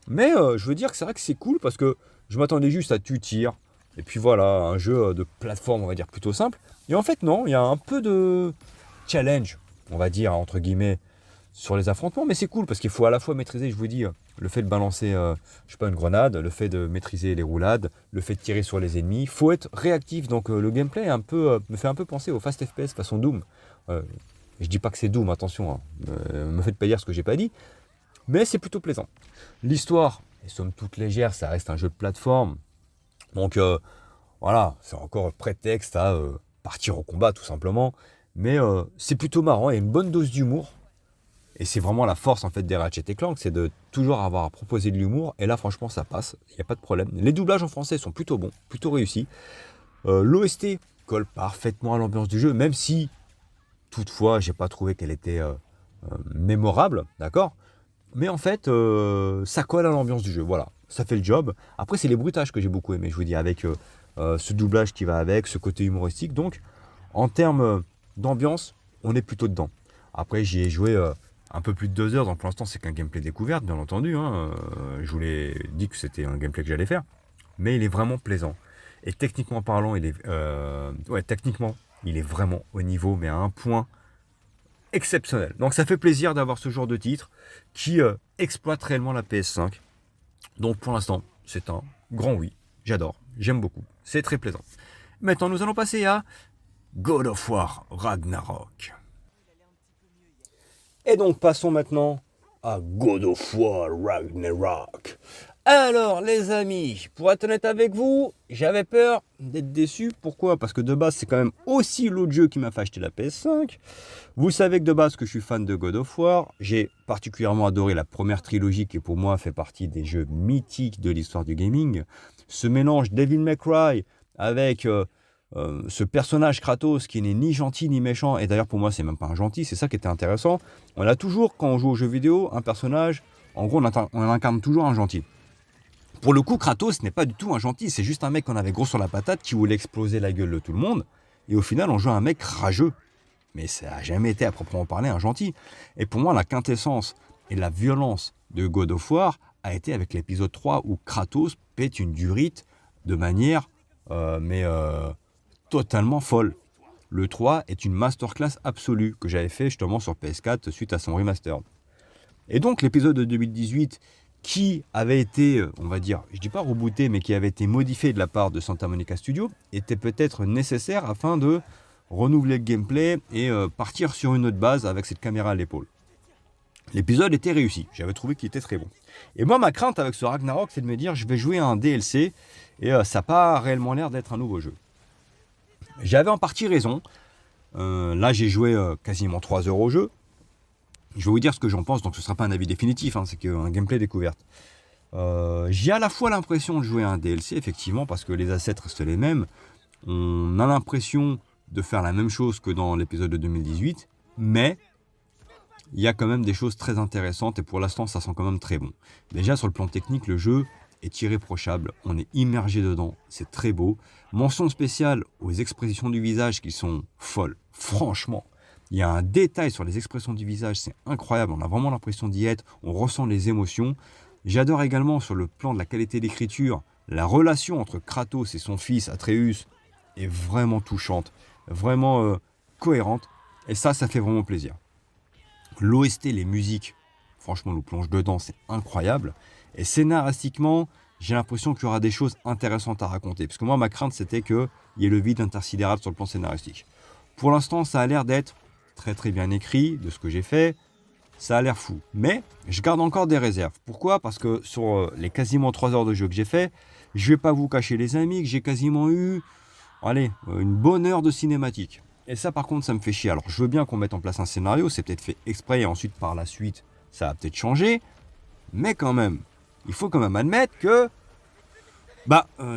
Speaker 1: Mais je veux dire que c'est vrai que c'est cool parce que je m'attendais juste à tu tires. Et puis voilà, un jeu de plateforme, on va dire, plutôt simple. Et en fait, non, il y a un peu de challenge, on va dire, entre guillemets, sur les affrontements. Mais c'est cool parce qu'il faut à la fois maîtriser, je vous dis, le fait de balancer, je sais pas, une grenade, le fait de maîtriser les roulades, le fait de tirer sur les ennemis. Il faut être réactif. Donc le gameplay me fait un peu penser au Fast FPS façon Doom. Je dis pas que c'est Doom, attention, hein. Me faites pas dire ce que j'ai pas dit. Mais c'est plutôt plaisant. L'histoire est somme toute légère, ça reste un jeu de plateforme. Donc voilà, c'est encore prétexte à partir au combat tout simplement. Mais c'est plutôt marrant, il y a une bonne dose d'humour. Et c'est vraiment la force en fait des Ratchet & Clank, c'est de toujours avoir à proposer de l'humour. Et là franchement ça passe, il n'y a pas de problème. Les doublages en français sont plutôt bons, plutôt réussis. L'OST colle parfaitement à l'ambiance du jeu, même si toutefois j'ai pas trouvé qu'elle était mémorable, d'accord. Mais en fait, ça colle à l'ambiance du jeu, voilà. Ça fait le job. Après, c'est les bruitages que j'ai beaucoup aimé, je vous dis, avec ce doublage qui va avec, ce côté humoristique. Donc, en termes d'ambiance, on est plutôt dedans. Après, j'y ai joué un peu plus de 2 heures, donc pour l'instant, c'est qu'un gameplay découverte, bien entendu. Hein. Je vous l'ai dit que c'était un gameplay que j'allais faire. Mais il est vraiment plaisant. Et techniquement parlant, techniquement, il est vraiment au niveau, mais à un point exceptionnel. Donc ça fait plaisir d'avoir ce genre de titre qui exploite réellement la PS5. Donc pour l'instant, c'est un grand oui. J'adore, j'aime beaucoup, c'est très plaisant. Maintenant, nous allons passer à God of War Ragnarok. Et donc passons maintenant à God of War Ragnarok. Alors les amis, pour être honnête avec vous, j'avais peur d'être déçu. Pourquoi? Parce que de base c'est quand même aussi l'autre jeu qui m'a fait acheter la PS5. Vous savez que de base que je suis fan de God of War. J'ai particulièrement adoré la première trilogie qui pour moi fait partie des jeux mythiques de l'histoire du gaming. Ce mélange Devil May Cry avec ce personnage Kratos qui n'est ni gentil ni méchant. Et d'ailleurs pour moi c'est même pas un gentil, c'est ça qui était intéressant. On a toujours, quand on joue aux jeux vidéo, un personnage, en gros on incarne toujours un gentil. Pour le coup, Kratos n'est pas du tout un gentil, c'est juste un mec qu'on avait gros sur la patate qui voulait exploser la gueule de tout le monde. Et au final, on joue un mec rageux. Mais ça n'a jamais été à proprement parler un gentil. Et pour moi, la quintessence et la violence de God of War a été avec l'épisode 3 où Kratos pète une durite de manière totalement folle. Le 3 est une masterclass absolue que j'avais fait justement sur PS4 suite à son remaster. Et donc l'épisode de 2018 qui avait été, on va dire, je dis pas rebooté, mais qui avait été modifié de la part de Santa Monica Studio, était peut-être nécessaire afin de renouveler le gameplay et partir sur une autre base avec cette caméra à l'épaule. L'épisode était réussi, j'avais trouvé qu'il était très bon. Et moi, ma crainte avec ce Ragnarok, c'est de me dire, je vais jouer à un DLC, et ça n'a pas réellement l'air d'être un nouveau jeu. J'avais en partie raison. Là, j'ai joué quasiment 3 heures au jeu. Je vais vous dire ce que j'en pense, donc ce ne sera pas un avis définitif, hein, c'est qu'un gameplay découverte. J'ai à la fois l'impression de jouer à un DLC, effectivement, parce que les assets restent les mêmes. On a l'impression de faire la même chose que dans l'épisode de 2018, mais il y a quand même des choses très intéressantes, et pour l'instant, ça sent quand même très bon. Déjà, sur le plan technique, le jeu est irréprochable, on est immergé dedans, c'est très beau. Mention spéciale aux expressions du visage qui sont folles, franchement. Il y a un détail sur les expressions du visage, c'est incroyable, on a vraiment l'impression d'y être, on ressent les émotions. J'adore également sur le plan de la qualité d'écriture La relation entre Kratos et son fils Atreus est vraiment touchante, vraiment cohérente. Et ça fait vraiment plaisir. L'OST, les musiques, franchement, nous plonge dedans, c'est incroyable. Et scénaristiquement, j'ai l'impression qu'il y aura des choses intéressantes à raconter. Parce que moi, ma crainte, c'était qu'il y ait le vide intersidéral sur le plan scénaristique. Pour l'instant, ça a l'air d'être très très bien écrit, de ce que j'ai fait. Ça a l'air fou. Mais je garde encore des réserves. Pourquoi ? Parce que sur les quasiment 3 heures de jeu que j'ai fait, je vais pas vous cacher les amis que j'ai quasiment eu, une bonne heure de cinématique. Et ça par contre ça me fait chier. Alors je veux bien qu'on mette en place un scénario, c'est peut-être fait exprès et ensuite par la suite ça va peut-être changer. Mais quand même, il faut quand même admettre que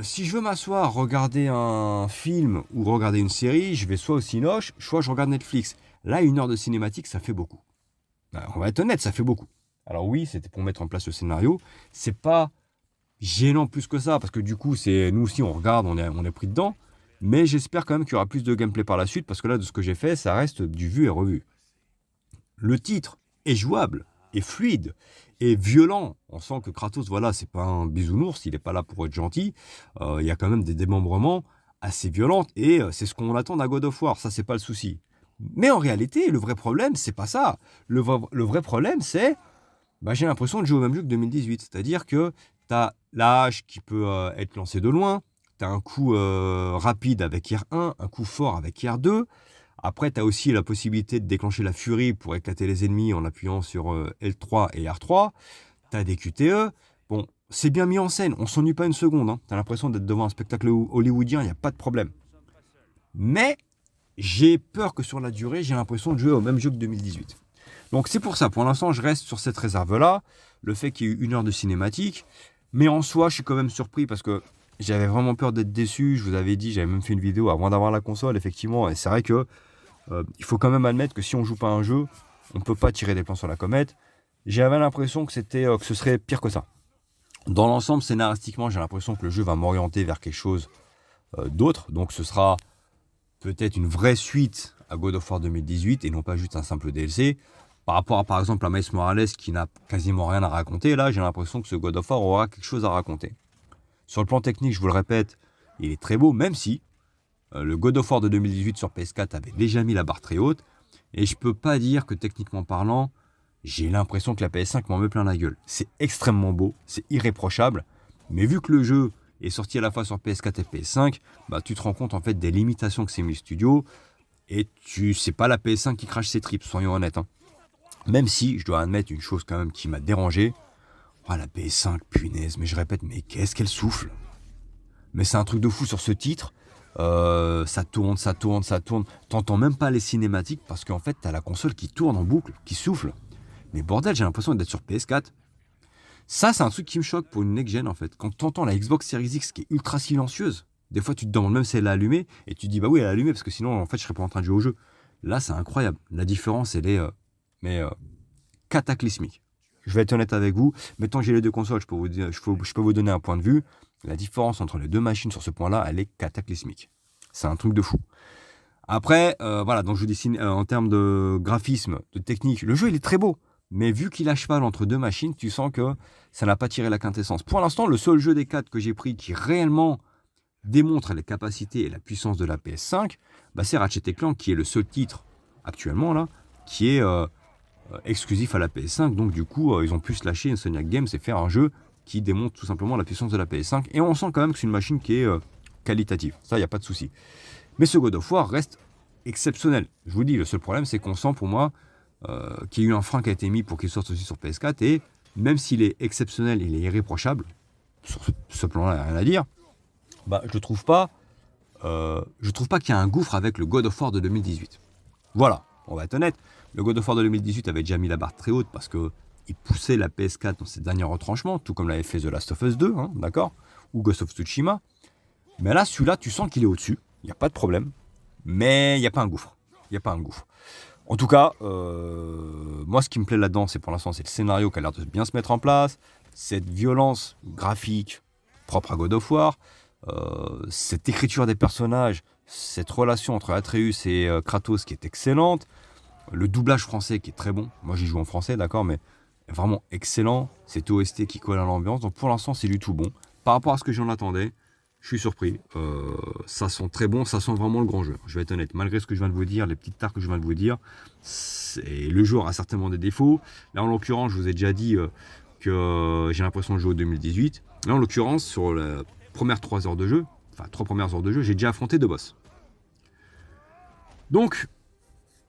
Speaker 1: si je veux m'asseoir, regarder un film ou regarder une série, je vais soit au Cinoche, soit je regarde Netflix. Là, 1 heure de cinématique, ça fait beaucoup. On va être honnête, ça fait beaucoup. Alors oui, c'était pour mettre en place le scénario. C'est pas gênant plus que ça, parce que du coup, c'est nous aussi, on regarde, on est pris dedans. Mais j'espère quand même qu'il y aura plus de gameplay par la suite, parce que là, de ce que j'ai fait, ça reste du vu et revu. Le titre est jouable, est fluide, est violent. On sent que Kratos, voilà, c'est pas un bisounours, il est pas là pour être gentil. Il y a quand même des démembrements assez violents, et c'est ce qu'on attend d'un God of War, ça c'est pas le souci. Mais en réalité, le vrai problème, c'est pas ça. Le vrai problème, c'est, j'ai l'impression de jouer au même jeu que 2018. C'est-à-dire que tu as la hache qui peut être lancée de loin, tu as un coup rapide avec R1, un coup fort avec R2. Après, tu as aussi la possibilité de déclencher la furie pour éclater les ennemis en appuyant sur L3 et R3. Tu as des QTE. Bon, c'est bien mis en scène, on s'ennuie pas une seconde. Hein. Tu as l'impression d'être devant un spectacle hollywoodien, il n'y a pas de problème. Mais j'ai peur que sur la durée, j'ai l'impression de jouer au même jeu que 2018. Donc c'est pour ça, pour l'instant, je reste sur cette réserve-là. Le fait qu'il y ait eu 1 heure de cinématique. Mais en soi, je suis quand même surpris parce que j'avais vraiment peur d'être déçu. Je vous avais dit, j'avais même fait une vidéo avant d'avoir la console, effectivement. Et c'est vrai que il faut quand même admettre que si on joue pas à un jeu, on ne peut pas tirer des plans sur la comète. J'avais l'impression que que ce serait pire que ça. Dans l'ensemble, scénaristiquement, j'ai l'impression que le jeu va m'orienter vers quelque chose d'autre. Donc ce sera peut-être une vraie suite à God of War 2018 et non pas juste un simple DLC. Par rapport à, par exemple, à Miles Morales qui n'a quasiment rien à raconter, là, j'ai l'impression que ce God of War aura quelque chose à raconter. Sur le plan technique, je vous le répète, il est très beau, même si le God of War de 2018 sur PS4 avait déjà mis la barre très haute. Et je peux pas dire que techniquement parlant, j'ai l'impression que la PS5 m'en met plein la gueule. C'est extrêmement beau, c'est irréprochable. Mais vu que le jeu est sorti à la fois sur PS4 et PS5, tu te rends compte en fait des limitations que s'est mis le studio. Et c'est pas la PS5 qui crache ses tripes, soyons honnêtes. Hein. Même si, je dois admettre une chose quand même qui m'a dérangé. La PS5, punaise, mais je répète, mais qu'est-ce qu'elle souffle. Mais c'est un truc de fou sur ce titre. Ça tourne. T'entends même pas les cinématiques parce qu'en fait, t'as la console qui tourne en boucle, qui souffle. Mais bordel, j'ai l'impression d'être sur PS4. Ça, c'est un truc qui me choque pour une next-gen en fait. Quand t'entends la Xbox Series X qui est ultra silencieuse, des fois tu te demandes même si elle est allumée et tu te dis oui, elle est allumée parce que sinon en fait je serais pas en train de jouer au jeu. Là, c'est incroyable. La différence, elle est cataclysmique. Je vais être honnête avec vous. Mais tant que j'ai les deux consoles, je peux vous donner un point de vue. La différence entre les deux machines sur ce point-là, elle est cataclysmique. C'est un truc de fou. Après, donc je vous dis en termes de graphisme, de technique, le jeu il est très beau. Mais vu qu'il a cheval entre deux machines, tu sens que ça n'a pas tiré la quintessence. Pour l'instant, le seul jeu des 4 que j'ai pris qui réellement démontre les capacités et la puissance de la PS5, c'est Ratchet & Clank, qui est le seul titre actuellement là, qui est exclusif à la PS5. Donc du coup, ils ont pu se lâcher Insomniac Games et faire un jeu qui démontre tout simplement la puissance de la PS5. Et on sent quand même que c'est une machine qui est qualitative. Ça, il n'y a pas de souci. Mais ce God of War reste exceptionnel. Je vous dis, le seul problème, c'est qu'on sent pour moi qu'il y a eu un frein qui a été mis pour qu'il sorte aussi sur PS4. Et même s'il est exceptionnel, il est irréprochable. Sur ce plan-là, il n'y a rien à dire. Je trouve pas qu'il y a un gouffre avec le God of War de 2018. Voilà, on va être honnête. Le God of War de 2018 avait déjà mis la barre très haute parce qu'il poussait la PS4 dans ses derniers retranchements, tout comme l'avait fait The Last of Us 2, hein, d'accord, ou Ghost of Tsushima. Mais là, celui-là, tu sens qu'il est au-dessus, il n'y a pas de problème, mais il n'y a pas un gouffre. En tout cas, moi, ce qui me plaît là-dedans, c'est pour l'instant, c'est le scénario qui a l'air de bien se mettre en place, cette violence graphique propre à God of War, cette écriture des personnages, cette relation entre Atreus et Kratos qui est excellente, le doublage français qui est très bon. Moi, j'y joue en français, d'accord, mais vraiment excellent. Cet OST qui colle à l'ambiance. Donc, pour l'instant, c'est du tout bon. par rapport à ce que j'en attendais, je suis surpris. Ça sent très bon, ça sent vraiment le grand jeu. Je vais être honnête, malgré ce que je viens de vous dire, les petites tares que je viens de vous dire, le jeu a certainement des défauts. Là, en l'occurrence, je vous ai déjà dit que j'ai l'impression de jouer au 2018. Là, en l'occurrence, sur les premières 3 heures de jeu, enfin 3 premières heures de jeu, j'ai déjà affronté 2 boss. Donc,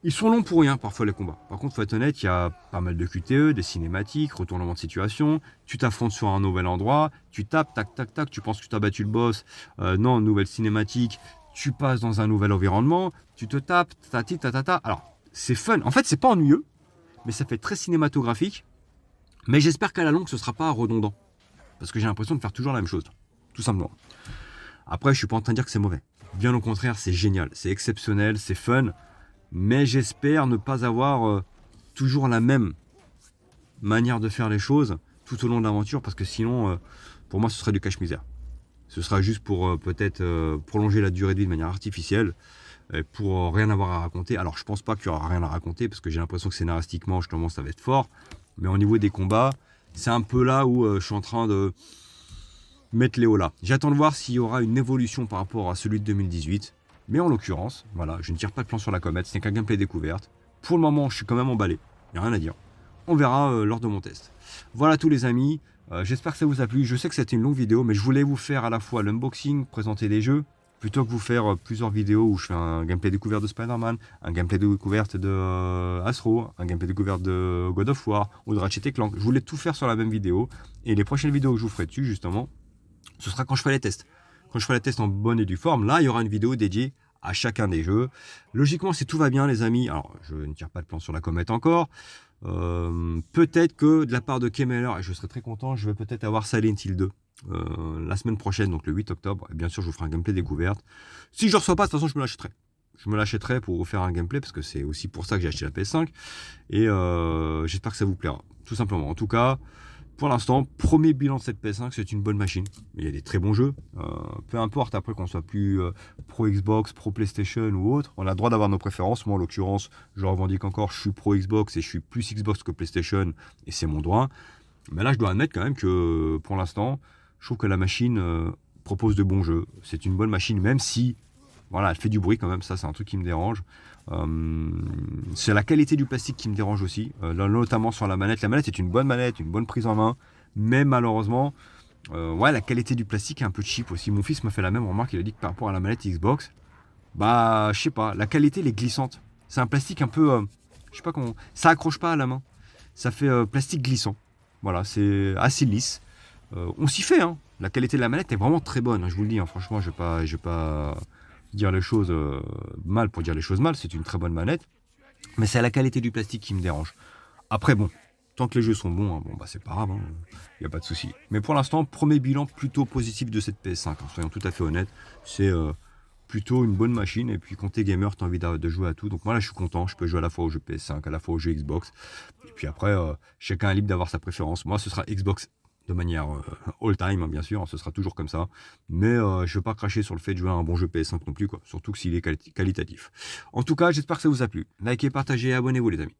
Speaker 1: ils sont longs pour rien parfois les combats. Par contre, faut être honnête, il y a pas mal de QTE, des cinématiques, retournement de situation. Tu t'affrontes sur un nouvel endroit, tu tapes, tac, tac, tac, tu penses que tu as battu le boss. Non, nouvelle cinématique, tu passes dans un nouvel environnement, tu te tapes, tati, tatata. Alors, c'est fun. En fait, c'est pas ennuyeux, mais ça fait très cinématographique. Mais j'espère qu'à la longue, ce sera pas redondant. Parce que j'ai l'impression de faire toujours la même chose. Tout simplement. Après, je suis pas en train de dire que c'est mauvais. Bien au contraire, c'est génial, c'est exceptionnel, c'est fun. Mais j'espère ne pas avoir toujours la même manière de faire les choses tout au long de l'aventure, parce que sinon, pour moi, ce serait du cache-misère. Ce sera juste pour peut-être prolonger la durée de vie de manière artificielle, pour rien avoir à raconter. Alors, je pense pas qu'il y aura rien à raconter, parce que j'ai l'impression que scénaristiquement, justement, ça va être fort. Mais au niveau des combats, c'est un peu là où je suis en train de mettre les hauts là. J'attends de voir s'il y aura une évolution par rapport à celui de 2018. Mais en l'occurrence, voilà, je ne tire pas de plan sur la comète, ce n'est qu'un gameplay découverte. Pour le moment, je suis quand même emballé, il n'y a rien à dire. On verra lors de mon test. Voilà tous les amis, j'espère que ça vous a plu. Je sais que c'était une longue vidéo, mais je voulais vous faire à la fois l'unboxing, présenter des jeux, plutôt que vous faire plusieurs vidéos où je fais un gameplay découverte de Spider-Man, un gameplay découverte de Astro, un gameplay découverte de God of War ou de Ratchet & Clank. Je voulais tout faire sur la même vidéo, et les prochaines vidéos que je vous ferai dessus, justement, ce sera quand je ferai les tests. Quand je ferai les tests en bonne et due forme, là, il y aura une vidéo dédiée à chacun des jeux. Logiquement, si tout va bien, les amis, alors je ne tire pas de plan sur la comète encore, peut-être que de la part de Kemeller, et je serai très content, je vais peut-être avoir Silent Hill 2 la semaine prochaine, donc le 8 octobre, et bien sûr, je vous ferai un gameplay découverte. Si je ne reçois pas, de toute façon, je me l'achèterai. Je me l'achèterai pour vous faire un gameplay, parce que c'est aussi pour ça que j'ai acheté la PS5, et j'espère que ça vous plaira, tout simplement. En tout cas, pour l'instant, premier bilan de cette PS5, c'est une bonne machine. Il y a des très bons jeux. Peu importe après qu'on soit plus pro Xbox, pro PlayStation ou autre, on a le droit d'avoir nos préférences. Moi, en l'occurrence, je revendique encore, je suis pro Xbox et je suis plus Xbox que PlayStation, et c'est mon droit. Mais là, je dois admettre quand même que pour l'instant, je trouve que la machine propose de bons jeux. C'est une bonne machine, même si voilà, elle fait du bruit quand même, ça c'est un truc qui me dérange. C'est la qualité du plastique qui me dérange aussi, notamment sur la manette. La manette est une bonne prise en main, mais malheureusement, ouais, la qualité du plastique est un peu cheap aussi. Mon fils m'a fait la même remarque, il a dit que par rapport à la manette Xbox, bah je sais pas, la qualité elle est glissante. C'est un plastique un peu, je sais pas comment, ça accroche pas à la main. Ça fait plastique glissant. Voilà, c'est assez lisse. On s'y fait, hein. La qualité de la manette est vraiment très bonne, hein, je vous le dis, hein. Franchement, je vais pas dire les choses mal pour dire les choses mal, c'est une très bonne manette, mais c'est la qualité du plastique qui me dérange. Après bon, tant que les jeux sont bons, hein, bon bah c'est pas grave, y a pas de souci. Mais pour l'instant, premier bilan plutôt positif de cette PS5, hein, soyons tout à fait honnêtes, c'est plutôt une bonne machine, et puis quand t'es gamer, t'as envie de jouer à tout, donc moi là je suis content, je peux jouer à la fois aux jeux PS5, à la fois aux jeux Xbox, et puis après, chacun est libre d'avoir sa préférence. Moi ce sera Xbox de manière all-time, hein, bien sûr, ce sera toujours comme ça. Mais je ne veux pas cracher sur le fait de jouer à un bon jeu PS5 non plus, quoi. Surtout que s'il est qualitatif. En tout cas, j'espère que ça vous a plu. Likez, partagez et abonnez-vous, les amis.